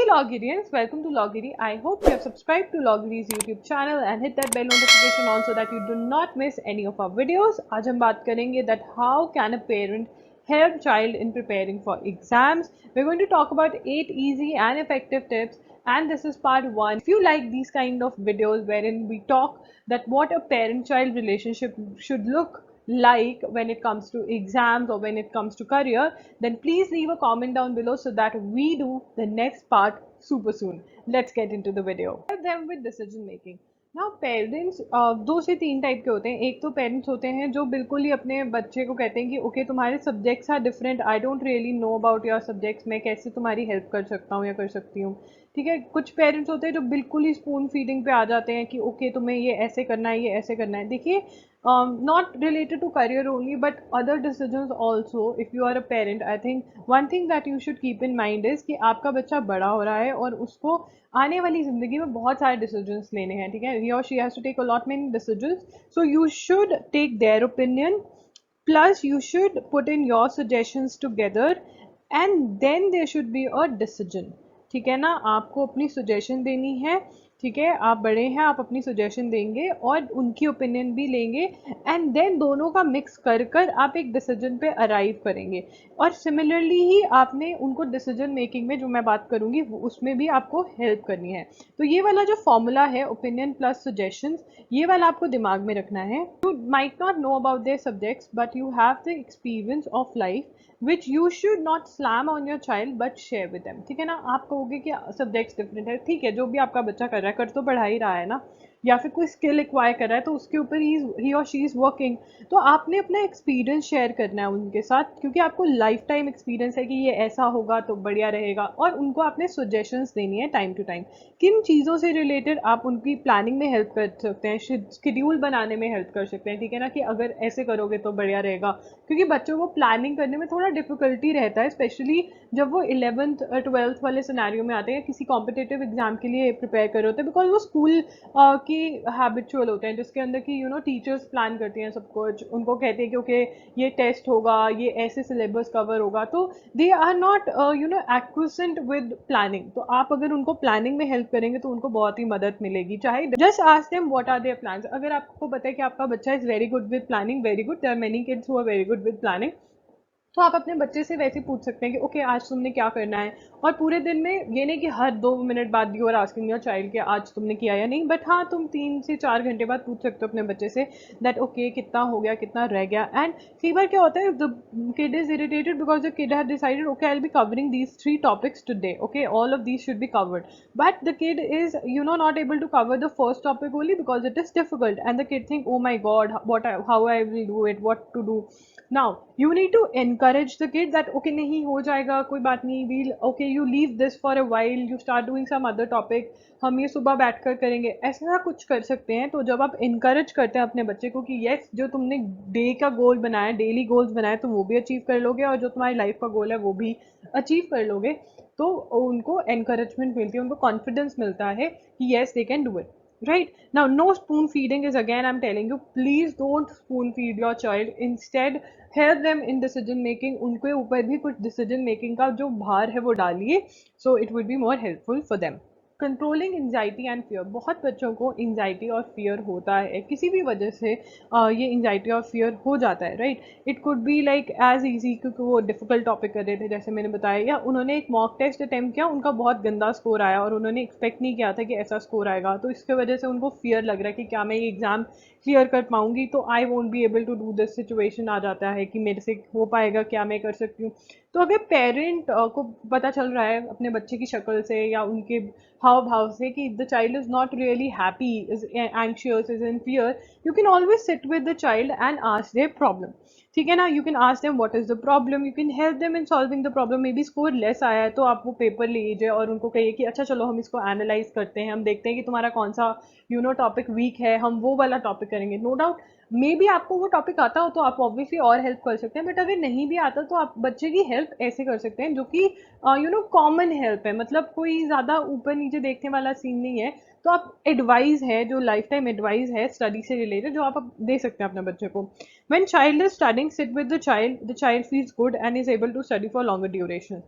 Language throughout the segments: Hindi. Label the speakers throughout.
Speaker 1: Logirians, welcome to Logiri. I hope you have subscribed to Logiri's YouTube channel and hit that bell notification on so that you do not miss any of our videos. आज हम बात करेंगे that how can a parent help child in preparing for exams. We're going to talk about 8 easy and effective tips, and this is part 1. If you like these kind of videos wherein we talk that what a parent-child relationship should look like when it comes to exams or when it comes to career, then please leave a comment down below so that we do the next part super soon. Let's get into the video. Help them with decision making. Now parents दो से तीन टाइप के होते हैं. एक तो पेरेंट्स होते हैं जो बिल्कुल ही अपने बच्चे को कहते हैं कि ओके तुम्हारे subjects are different, I don't really know about your subjects, मैं कैसे तुम्हारी हेल्प कर सकता हूँ या कर सकती हूँ. ठीक है. कुछ पेरेंट्स होते हैं जो बिल्कुल ही स्पून फीडिंग पे आ जाते हैं कि ओके तुम्हें ये ऐसे करना है, ये ऐसे करना है. देखिए, not related to career only but other decisions also. If you are a parent, I think one thing that you should keep in mind is कि आपका बच्चा बड़ा हो रहा है और उसको आने वाली ज़िंदगी में बहुत सारे decisions लेने हैं. ठीक है. He or she has to take a lot many decisions, so you should take their opinion plus you should put in your suggestions together and then there should be a decision. ठीक है ना. आपको अपनी suggestion देनी है. ठीक है. आप बड़े हैं, आप अपनी सजेशन देंगे और उनकी ओपिनियन भी लेंगे एंड देन दोनों का मिक्स कर कर आप एक डिसीजन पे अराइव करेंगे. और सिमिलरली ही आपने उनको डिसीजन मेकिंग में जो मैं बात करूंगी उसमें भी आपको हेल्प करनी है. तो ये वाला जो फॉर्मूला है ओपिनियन प्लस सजेशंस, ये वाला आपको दिमाग में रखना है. You might not know about their subjects but you have the experience of life which you should not slam on your child but share with them. ठीक है ना. आप कहोगे कि सब्जेक्ट्स डिफरेंट है, ठीक है, जो भी आपका बच्चा कर रहा है, कर तो पढ़ा ही रहा है ना, या फिर कोई स्किल एक्वायर कर रहा है तो उसके ऊपर ही और शी इज़ वर्किंग. तो आपने अपना एक्सपीरियंस शेयर करना है उनके साथ, क्योंकि आपको लाइफ टाइम एक्सपीरियंस है कि ये ऐसा होगा तो बढ़िया रहेगा. और उनको आपने सजेशंस देनी है टाइम टू टाइम. किन चीज़ों से रिलेटेड आप उनकी प्लानिंग में हेल्प कर सकते हैं, शेड्यूल बनाने में हेल्प कर सकते हैं. ठीक है ना. कि अगर ऐसे करोगे तो बढ़िया रहेगा, क्योंकि बच्चों को प्लानिंग करने में थोड़ा डिफिकल्टी रहता है, स्पेशली जब वो 11th 12th वाले सिनेरियो में आते हैं, किसी कॉम्पिटिटिव एग्जाम के लिए प्रिपेयर कर रहे होते हैं, बिकॉज वो स्कूल की हैबिचुअल होते हैं जिसके अंदर कि टीचर्स प्लान करती हैं सब कुछ. उनको कहते हैं कि ओके ये टेस्ट होगा, ये ऐसे सिलेबस कवर होगा, तो they are not acquiescent with planning. तो आप अगर उनको प्लानिंग में हेल्प करेंगे तो उनको बहुत ही मदद मिलेगी. चाहे just ask them what are their plans. अगर आपको पता है कि आपका बच्चा is very good with planning, very good, there are many kids who are very good with planning, तो आप अपने बच्चे से वैसे पूछ सकते हैं कि ओके आज तुमने क्या करना है. और पूरे दिन में ये नहीं कि हर 2 मिनट बाद you are asking your child कि आज तुमने किया या नहीं, बट हाँ तुम 3 से 4 घंटे बाद पूछ सकते हो अपने बच्चे से दैट ओके कितना हो गया, कितना रह गया. एंड कई बार क्या होता है, the kid is irritated because the kid have decided okay I will be covering these 3 topics today, okay all of these should be covered, but the kid is not able to cover the first topic only because it is difficult and the kid think oh my god what how I will do it, what to do. Now you need to encourage the kid that okay नहीं हो जाएगा, कोई बात नहीं, we'll okay you leave this for a while, you start doing some other topic, हम ये सुबह बैठकर करेंगे, ऐसा कुछ कर सकते हैं. तो जब आप encourage करते हैं अपने बच्चे को कि yes जो तुमने डे का गोल बनाया, डेली गोल्स बनाए, तो वो भी अचीव कर लोगे और जो तुम्हारी लाइफ का गोल है वो भी अचीव कर लोगे, तो उनको encouragement मिलती है, उनको कॉन्फिडेंस मिलता है कि yes they can do it. Right now, no spoon feeding is, again I'm telling you, please don't spoon feed your child. Instead help them in decision making. उनके ऊपर भी कुछ decision making का जो भार है वो डालिए, so it would be more helpful for them. Controlling anxiety and fear. बहुत बच्चों को एंजाइटी और फियर होता है, किसी भी वजह से ये एंजाइटी और फियर हो जाता है. Right. It could be like as easy क्योंकि वो डिफिकल्ट टॉपिक कर रहे थे जैसे मैंने बताया, या उन्होंने एक मॉक टेस्ट अटैम्प्ट किया, उनका बहुत गंदा स्कोर आया और उन्होंने एक्सपेक्ट नहीं किया था कि ऐसा स्कोर आएगा, तो इसके वजह से उनको फियर लग रहा है कि क्या मैं ये एग्ज़ाम क्लियर कर पाऊंगी, तो I won't be able to do this. Situation आ जाता है कि मेरे से हो पाएगा, क्या मैं कर सकती हूँ. तो अगर पेरेंट को पता चल रहा है अपने बच्चे की शक्ल से या उनके हाव भाव से कि the child is not really happy, is anxious, is in fear, you can always sit with the child and ask their problem. ठीक है ना. You can ask them what is the problem, you can help them in solving the problem. May be score less आया है तो आप वो पेपर ले लीजिए और उनको कहिए कि अच्छा चलो हम इसको एनालाइज करते हैं, हम देखते हैं कि तुम्हारा कौन सा टॉपिक वीक है, हम वो वाला टॉपिक करेंगे. नो डाउट मे बी आपको वो टॉपिक आता हो तो आप ऑब्वियसली और हेल्प कर सकते हैं, बट अगर नहीं भी आता तो आप बच्चे की हेल्प ऐसे कर सकते हैं जो कि कॉमन हेल्प है, मतलब कोई ज़्यादा ऊपर नीचे देखने वाला सीन नहीं है. तो आप एडवाइस है जो लाइफ टाइम एडवाइस है स्टडी से रिलेटेड जो आप दे सकते हैं अपने बच्चे को. When child is studying, sit with the child feels good and is able to study for longer duration.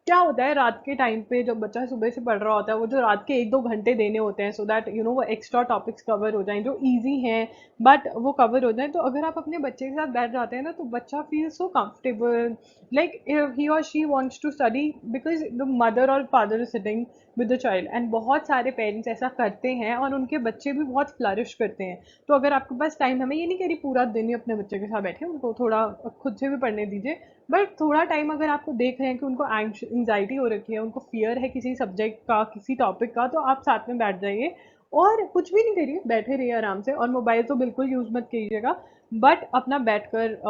Speaker 1: क्या होता है रात के टाइम पे जब बच्चा सुबह से पढ़ रहा होता है, वो जो रात के 1-2 घंटे देने होते हैं, सो दैट वो एक्स्ट्रा टॉपिक्स कवर हो जाएं जो इजी हैं, बट वो कवर हो जाएं। तो अगर आप अपने बच्चे के साथ बैठ जाते हैं ना, तो बच्चा feel so comfortable, like he और she wants to study because the mother और father is sitting with the child. And बहुत सारे पेरेंट्स ऐसा करते हैं और उनके बच्चे भी बहुत फ्लरिश करते हैं। तो अगर आपके पास टाइम है, मैं ये नहीं कह रही पूरा दिन ही अपने बच्चे के साथ बैठे, उनको थोड़ा खुद से भी पढ़ने दीजिए, बट थोड़ा टाइम अगर आपको देख रहे हैं कि उनको एंग्जाइटी हो रखी है, उनको फियर है किसी सब्जेक्ट का, किसी टॉपिक का, तो आप साथ में बैठ जाइए और कुछ भी नहीं करिए, बैठे रहिए आराम से। और मोबाइल तो बिल्कुल यूज मत कीजिएगा, बट अपना बैठकर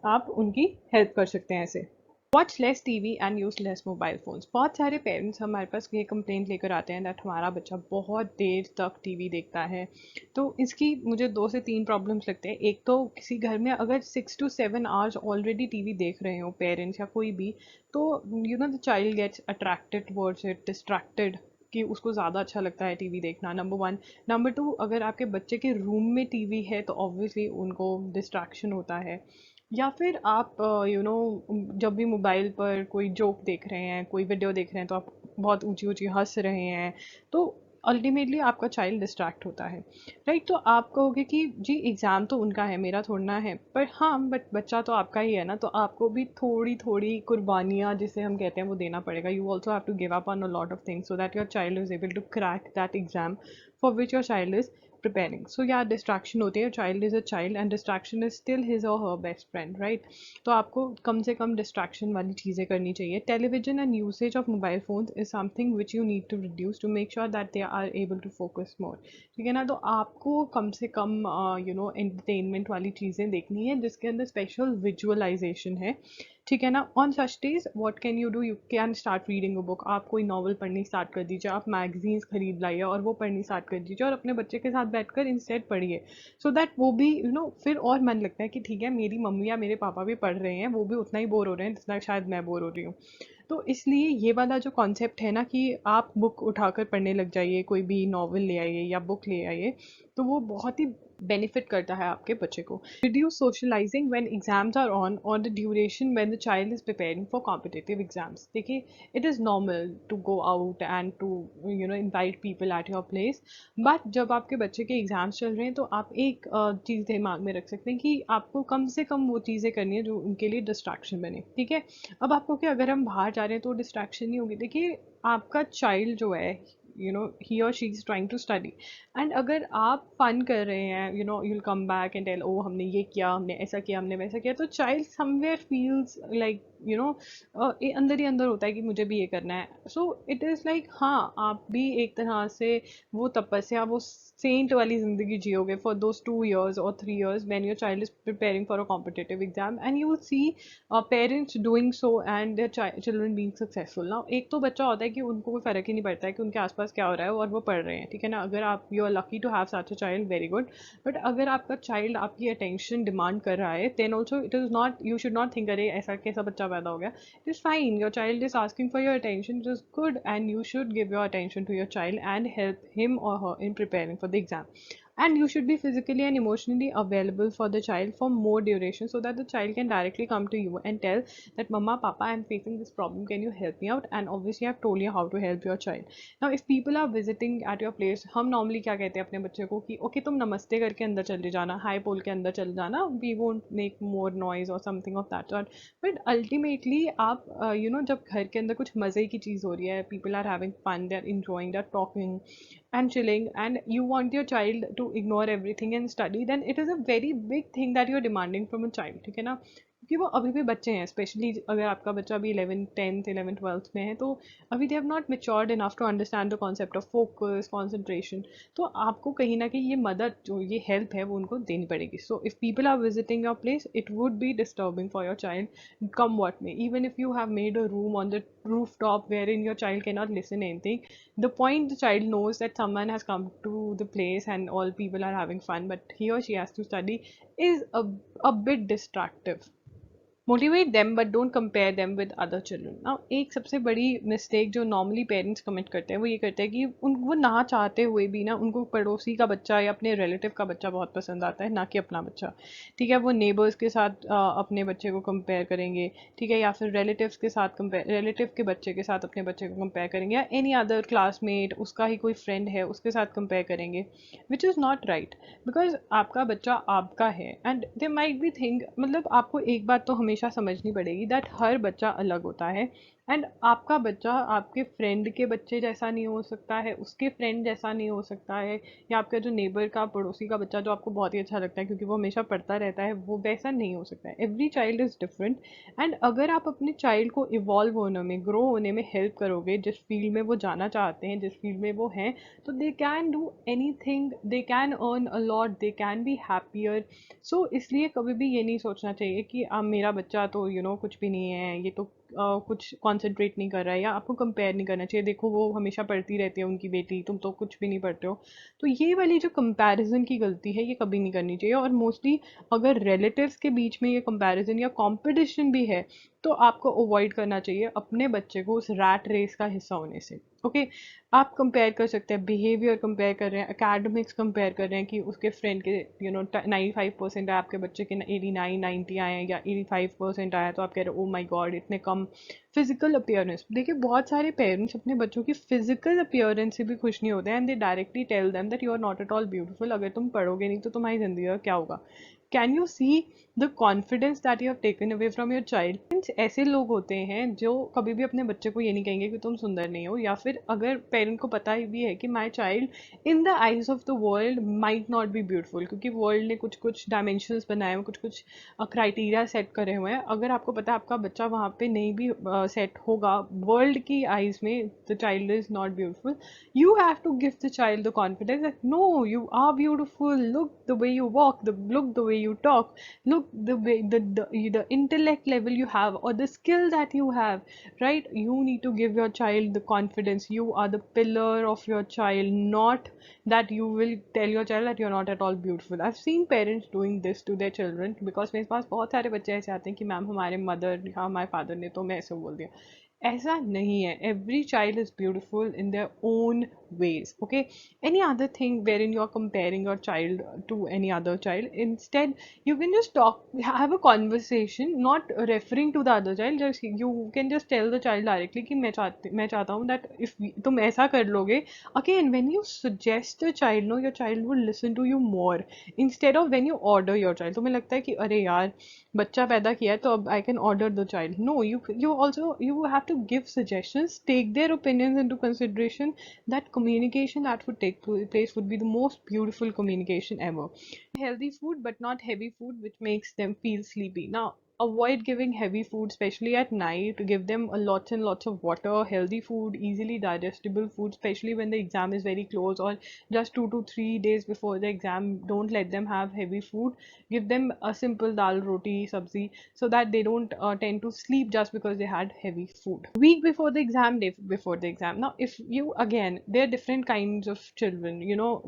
Speaker 1: आप उनकी हेल्प कर सकते हैं ऐसे। Watch less TV and use less mobile phones. बहुत सारे पेरेंट्स हमारे पास ये कंप्लेंट लेकर आते हैं दैट हमारा बच्चा बहुत देर तक टीवी देखता है। तो इसकी मुझे 2 से 3 प्रॉब्लम्स लगते हैं। एक तो किसी घर में अगर 6 to 7 आवर्स ऑलरेडी टीवी देख रहे हो पेरेंट्स या कोई भी, तो the child gets attracted towards it, distracted, कि उसको ज़्यादा अच्छा लगता है टीवी देखना, नंबर वन। नंबर टू, अगर आपके बच्चे के रूम में टीवी है तो ऑब्वियसली उनको डिस्ट्रैक्शन होता है। या फिर आप जब भी मोबाइल पर कोई जोक देख रहे हैं, कोई वीडियो देख रहे हैं, तो आप बहुत ऊंची ऊंची हंस रहे हैं, तो अल्टीमेटली आपका चाइल्ड डिस्ट्रैक्ट होता है, राइट। तो आप कहोगे कि जी एग्ज़ाम तो उनका है, मेरा थोड़ना है, पर हाँ, बट बच्चा तो आपका ही है ना, तो आपको भी थोड़ी थोड़ी कुर्बानियाँ जिसे हम कहते हैं वो देना पड़ेगा। You also have to give up on a lot of things so that your child is able to crack that exam for which your child is preparing. So yeah, distraction होती है, child is a child and distraction is still his or her best friend, right? तो आपको कम से कम distraction वाली चीज़ें करनी चाहिए। Television and usage of mobile phones is something which you need to reduce to make sure that they are able to focus more, ठीक है ना। तो आपको कम से कम entertainment वाली चीज़ें देखनी है जिसके अंदर special visualization है, ठीक है ना। On such days what can you do, you can start reading a book. आप कोई नॉवल पढ़नी स्टार्ट कर दीजिए, आप मैगजीन्स खरीद लाइए और वो पढ़नी स्टार्ट कर दीजिए और अपने बच्चे के साथ बैठकर इंस्टेड पढ़िए, सो दैट वो भी फिर और मन लगता है कि ठीक है मेरी मम्मी या मेरे पापा भी पढ़ रहे हैं, वो भी उतना ही बोर हो रहे हैं जितना शायद मैं बोर हो रही हूँ। तो इसलिए ये वाला जो कॉन्सेप्ट है ना कि आप बुक उठाकर पढ़ने लग जाइए, कोई भी नॉवल ले आइए या बुक ले आइए, तो वो बहुत ही बेनिफिट करता है आपके बच्चे को। Reduce socialising when exams are on और the duration when the child is preparing for competitive exams. देखिए, it is normal to go out and to invite people at your place, but जब आपके बच्चे के एग्जाम्स चल रहे हैं तो आप एक चीज़ दिमाग में रख सकते हैं कि आपको कम से कम वो चीज़ें करनी है जो उनके लिए डिस्ट्रैक्शन बने, ठीक है। अब आपको क्या, अगर हम बाहर जा रहे हैं तो डिस्ट्रैक्शन नहीं होगी। देखिए, आपका चाइल्ड जो है, he or she is trying to study, and अगर आप फन कर रहे हैं, you'll come back and tell, ओ हमने ये किया, हमने ऐसा किया, हमने वैसा किया, तो चाइल्ड समवेयर फील्स लाइक अंदर ही अंदर होता है कि मुझे भी ये करना है। सो इट इज़ लाइक, हाँ, आप भी एक तरह से वो तपस्या, वो सेंट वाली जिंदगी जियोगे for those 2 years or 3 years when your child is preparing for a competitive exam, and you will see parents doing so and their children being successful. Now एक तो बच्चा होता है कि उनको कोई फर्क ही नहीं पड़ता है कि उनके आसपास क्या हो रहा है और वो पढ़ रहे हैं, ठीक है ना। अगर आप, you are lucky to have such a child, very good. But अगर आपका चाइल्ड आपकी अटेंशन डिमांड कर रहा है, then also it is not, you should not think अरे ऐसा कैसा बच्चा पैदा हो गया। It is fine, your child is asking for your attention, it is good, and you should give your attention to your child and help him or her in preparing for the exam. And you should be physically and emotionally available for the child for more duration so that the child can directly come to you and tell that mama, papa, I'm facing this problem, can you help me out? And obviously I've told you how to help your child. Now if people are visiting at your place, हम normally क्या कहते हैं अपने बच्चे को कि ओके तुम नमस्ते करके अंदर चले जाना, हाय बोल के अंदर चले जाना, we won't make more noise or something of that sort. But ultimately आप जब घर के अंदर कुछ मज़े की चीज़ हो रही है, people are having fun, they're enjoying, they're talking and chilling, and you want your child to ignore everything and study, then it is a very big thing that you're demanding from a child, ठीक है ना। क्योंकि वो अभी भी बच्चे हैं, स्पेशली अगर आपका बच्चा अभी 11th 10th 11th 12th में है, तो अभी they have not matured enough to understand the concept of focus, concentration. तो आपको कहीं ना कहीं ये मदद, जो ये हेल्प है, वो उनको देनी पड़ेगी। So if people are visiting your place, it would be disturbing for your child, come what may. Even if you have made a room on the rooftop wherein your child cannot listen anything, the point the child knows that someone has come to the place and all people are having fun, but he or she has to study, is a bit distractive. Motivate them but don't compare them with other children. ना एक सबसे बड़ी मिस्टेक जो नॉर्मली पेरेंट्स कमिट करते हैं वो ये करते हैं कि वो ना चाहते हुए भी ना उनको पड़ोसी का बच्चा या अपने रिलेटिव का बच्चा बहुत पसंद आता है, ना कि अपना बच्चा। ठीक है, वो नेबर्स के साथ अपने बच्चे को कंपेयर करेंगे, ठीक है, या फिर रिलेटिव्स के साथ कंपेयर, रिलेटिव के बच्चे के साथ अपने बच्चे को कंपेयर करेंगे, या एनी अदर क्लासमेट उसका ही कोई फ्रेंड है उसके साथ कंपेयर करेंगे, which is not right. Because आपका बच्चा आपका है and they might be think, मतलब आपको एक बात तो हमेशा समझनी पड़ेगी दैट हर बच्चा अलग होता है एंड आपका बच्चा आपके फ्रेंड के बच्चे जैसा नहीं हो सकता है, उसके फ्रेंड जैसा नहीं हो सकता है, या आपका जो नेबर का पड़ोसी का बच्चा जो आपको बहुत ही अच्छा लगता है क्योंकि वो हमेशा पढ़ता रहता है, वो वैसा नहीं हो सकता है। Every child is different and अगर आप अपने चाइल्ड को इवॉल्व होने में, ग्रो होने में हेल्प करोगे, जिस फील्ड में वो जाना चाहते हैं, जिस फील्ड में वो हैं, तो they can do anything, they can earn a lot, they can be happier. So इसलिए कभी भी ये नहीं सोचना चाहिए कि मेरा बच्चा तो कुछ भी नहीं है, ये तो कुछ कॉन्सेंट्रेट नहीं कर रहा है, या आपको कंपेयर नहीं करना चाहिए, देखो वो हमेशा पढ़ती रहती है उनकी बेटी, तुम तो कुछ भी नहीं पढ़ते हो। तो ये वाली जो कंपैरिजन की गलती है ये कभी नहीं करनी चाहिए। और मोस्टली अगर रिलेटिव्स के बीच में ये कंपैरिजन या कंपटीशन भी है तो आपको अवॉइड करना चाहिए अपने बच्चे को उस रैट रेस का हिस्सा होने से। ओके, आप कंपेयर कर सकते हैं, बिहेवियर कंपेयर कर रहे हैं, एकेडमिक्स कंपेयर कर रहे हैं कि उसके फ्रेंड के 95% आए, आपके बच्चे के 89 90 आए हैं या 85% आया, तो आप कह रहे हो ओ माई गॉड इतने कम। फिजिकल अपीयरेंस देखिए, बहुत सारे पेरेंट्स अपने बच्चों की फिजिकल अपीयरेंस से भी खुश नहीं होते हैं and they directly tell them that you are not at all beautiful, अगर तुम पढ़ोगे नहीं तो तुम्हारी जिंदगी का क्या होगा। Can you see the confidence that you have taken away from your child. ऐसे लोग होते हैं जो कभी भी अपने बच्चे को ये नहीं कहेंगे कि तुम सुंदर नहीं हो, या फिर अगर पेरेंट को पता ही भी है कि my child in the eyes of the world might not be beautiful, क्योंकि वर्ल्ड ने कुछ कुछ डायमेंशंस बनाए हुए, कुछ कुछ क्राइटेरिया सेट करे हुए हैं, अगर आपको पता है आपका बच्चा वहाँ पे नहीं भी सेट होगा वर्ल्ड की आइज में, the child is not beautiful, you have to give the child the confidence that no, you are beautiful, look the way you walk, look the way you talk, look the way the intellect level you have or the skill that you have, right? You need to give your child the confidence, you are the pillar of your child, not that you will tell your child that you're not at all beautiful. I've seen parents doing this to their children because मेरे पास बहुत सारे बच्चे ऐसे आते हैं कि मैम हमारे मदर या हमारे फादर ने तो मैं ऐसे बोल दिया। ऐसा नहीं है, every child is beautiful in their own ways. Okay, any other thing wherein you are comparing your child to any other child, instead you can just talk, have a conversation, not referring to the other child, just you can just tell the child directly कि मैं चाहता हूँ that if तुम ऐसा कर लोगे, again when you suggest the child, no, your child will listen to you more instead of when you order your child। तुम्हें लगता है कि अरे यार बच्चा पैदा किया है तो अब I can order the child, no, you also you have to give suggestions, take their opinions into consideration, that communication that would take place would be the most beautiful communication ever. Healthy food but not heavy food which makes them feel sleepy. Now avoid giving heavy food especially at night, give them a lots and lots of water, healthy food, easily digestible food, especially when the exam is very close or just 2 to 3 days before the exam. Don't let them have heavy food, give them a simple dal roti sabzi so that they don't tend to sleep just because they had heavy food. Week before the exam, day before the exam. Now if you, again, there are different kinds of children,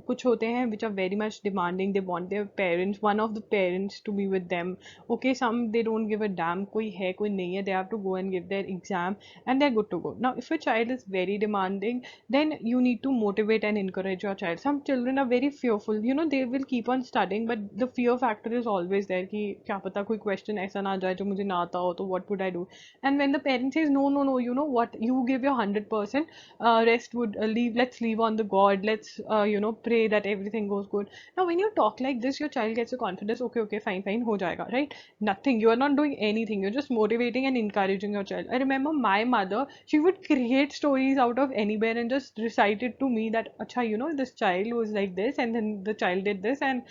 Speaker 1: kuch hote hain which are very much demanding, they want their parents, one of the parents to be with them. Okay, some they don't give a damn, koi hai koi nahi hai, they have to go and give their exam and they're good to go. Now if a child is very demanding, then you need to motivate and encourage your child. Some children are very fearful, they will keep on studying but the fear factor is always there कि क्या पता कोई question ऐसा ना आ जाए जो मुझे ना आता हो, तो what would I do? And when the parent says no no no, you know what, you give your 100%, rest would leave, let's leave on the god, let's pray that everything goes good. Now when you talk like this your child gets a confidence, okay okay fine fine ho jayega, right? Nothing, you are not doing anything, you're just motivating and encouraging your child. I remember my mother, she would create stories out of anywhere and just recite it to me that acha, this child was like this and then the child did this and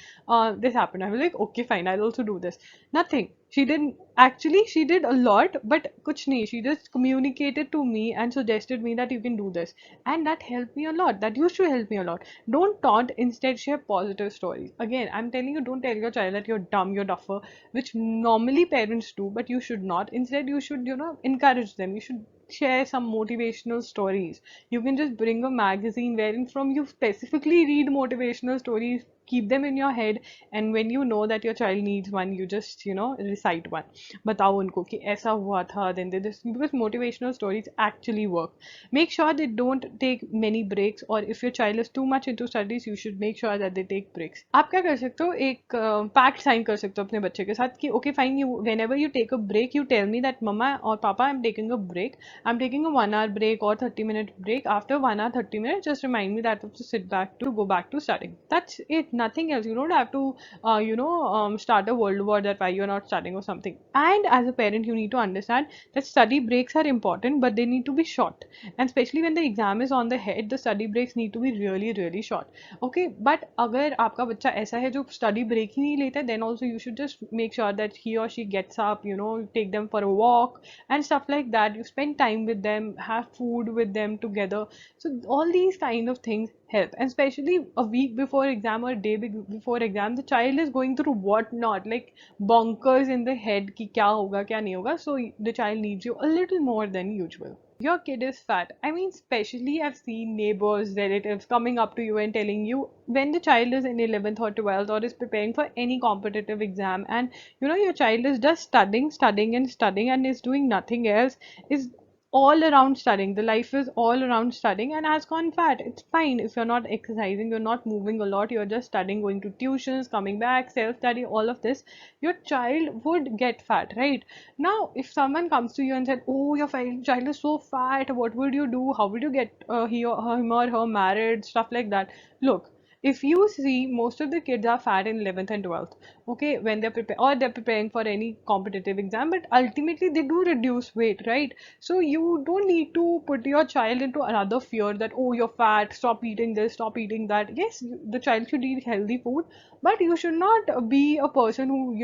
Speaker 1: this happened. I was like okay fine, I'll also do this. Nothing, she didn't actually, she did a lot but kuch nahi, she just communicated to me and suggested me that you can do this, and that helped me a lot, that used to help me a lot. Don't taunt, instead share positive stories. Again I'm telling you, don't tell your child that you're dumb, you're duffer, which normally parents do, but you should not. Instead you should encourage them, you should share some motivational stories. You can just bring a magazine wherein from you specifically read motivational stories keep them in your head, and when you know that your child needs one, you just recite one. बताओ उनको कि ऐसा हुआ था, then they just, because motivational stories actually work. Make sure they don't take many breaks, or if your child is too much into studies, you should make sure that they take breaks. आप क्या कर सकते हो, एक पैक्ट साइन कर सकते हो अपने बच्चे के साथ कि okay fine, you whenever you take a break, you tell me that mama or papa, I'm taking a break, I'm taking a 1 hour break or 30-minute break. After 1 hour 30 minutes, just remind me that I have to sit back to go back to studying. That's it, nothing else. You don't have to start a world war that why you're not studying or something. And as a parent, you need to understand that study breaks are important, but they need to be short, and especially when the exam is on the head, the study breaks need to be really really short. Okay, but अगर आपका बच्चा ऐसा है जो study break ही नहीं लेता, then also you should just make sure that he or she gets up, take them for a walk and stuff like that. You spend time with them, have food with them together. So all these kind of things help, and especially a week before exam or a day before exam, the child is going through what not, like bonkers in the head कि क्या होगा क्या नहीं होगा. So the child needs you a little more than usual. Your kid is fat. I mean, especially I've seen neighbors, relatives coming up to you and telling you when the child is in 11th or 12th or is preparing for any competitive exam, and your child is just studying and is doing nothing else, is all around studying. The life is all around studying and has gone fat. It's fine if you're not exercising, you're not moving a lot, you're just studying, going to tuitions, coming back, self-study, all of this. Your child would get fat, right? Now, if someone comes to you and said, "Oh, your child is so fat, what would you do? How would you get him or her married?" Stuff like that. Look, if you see, most of the kids are fat in 11th and 12th, okay, when they're preparing for any competitive exam, but ultimately they do reduce weight, right? So you don't need to put your child into another fear that, oh, you're fat, stop eating this, stop eating that. Yes, the child should eat healthy food, but you should not be a person who,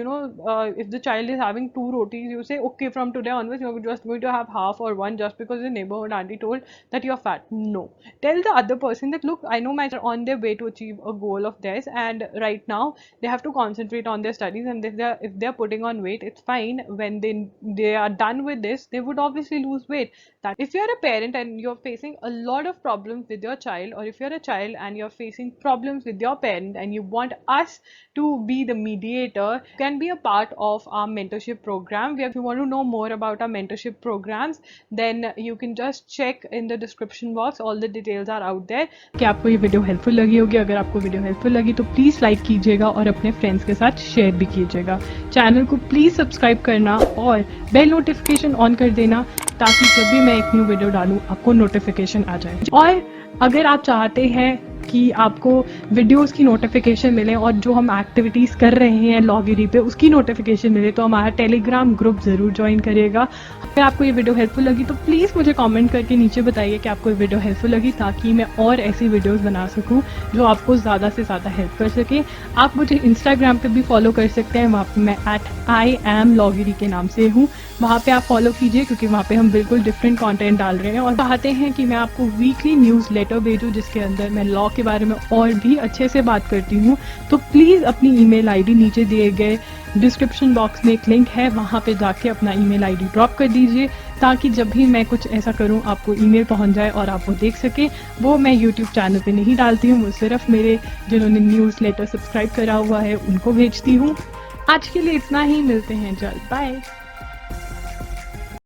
Speaker 1: if the child is having 2 rotis, you say, okay, from today onwards you're just going to have half or one just because the neighborhood auntie told that you're fat. No, tell the other person that, look, I know my child on their way to achieve a goal of theirs, and right now they have to concentrate on their studies, and if they're putting on weight, it's fine. When they are done with this, they would obviously lose weight. That if you're a parent and you're facing a lot of problems with your child, or if you're a child and you're facing problems with your parent and you want us to be the mediator, you can be a part of our mentorship program. If you want to know more about our mentorship programs, then you can just check in the description box, all the details are out there. कि आपको ये वीडियो हेल्पफुल लगी होगी. अगर आपको वीडियो हेल्पफुल लगी तो प्लीज़ लाइक कीजिएगा और अपने फ्रेंड्स के साथ शेयर भी कीजिएगा. चैनल को प्लीज़ सब्सक्राइब करना और बेल नोटिफिकेशन ऑन कर देना, ताकि जब भी मैं एक न्यू वीडियो डालूं आपको नोटिफिकेशन आ जाए. और अगर आप चाहते हैं कि आपको वीडियोस की नोटिफिकेशन मिले और जो हम एक्टिविटीज़ कर रहे हैं लॉगिरी पे उसकी नोटिफिकेशन मिले, तो हमारा टेलीग्राम ग्रुप ज़रूर ज्वाइन करिएगा. अगर आपको ये वीडियो हेल्पफुल लगी तो प्लीज़ मुझे कमेंट करके नीचे बताइए कि आपको ये वीडियो हेल्पफुल लगी, ताकि मैं और ऐसी वीडियोस बना सकूं जो आपको ज़्यादा से ज़्यादा हेल्प कर सके. आप मुझे इंस्टाग्राम पे भी फॉलो कर सकते हैं. वहाँ पे मैं @IAMLogiri के नाम से हूँ. वहाँ पे आप फॉलो कीजिए, क्योंकि वहाँ पे हम बिल्कुल डिफरेंट कंटेंट डाल रहे हैं और चाहते हैं कि मैं आपको वीकली न्यूज़लेटर भेजूँ जिसके अंदर मैं लॉ के बारे में और भी अच्छे से बात करती हूँ. तो प्लीज़ अपनी ईमेल आईडी नीचे दिए गए डिस्क्रिप्शन बॉक्स में एक लिंक है, वहाँ पे जाके अपना ईमेल आईडी ड्रॉप कर दीजिए, ताकि जब भी मैं कुछ ऐसा करूँ आपको ईमेल पहुँच जाए और आप वो देख सकें. वो मैं यूट्यूब चैनल पे नहीं डालती हूँ, वो सिर्फ मेरे जिन्होंने न्यूज़लेटर सब्सक्राइब करा हुआ है उनको भेजती हूँ. आज के लिए इतना ही, मिलते हैं जल्द. बाय.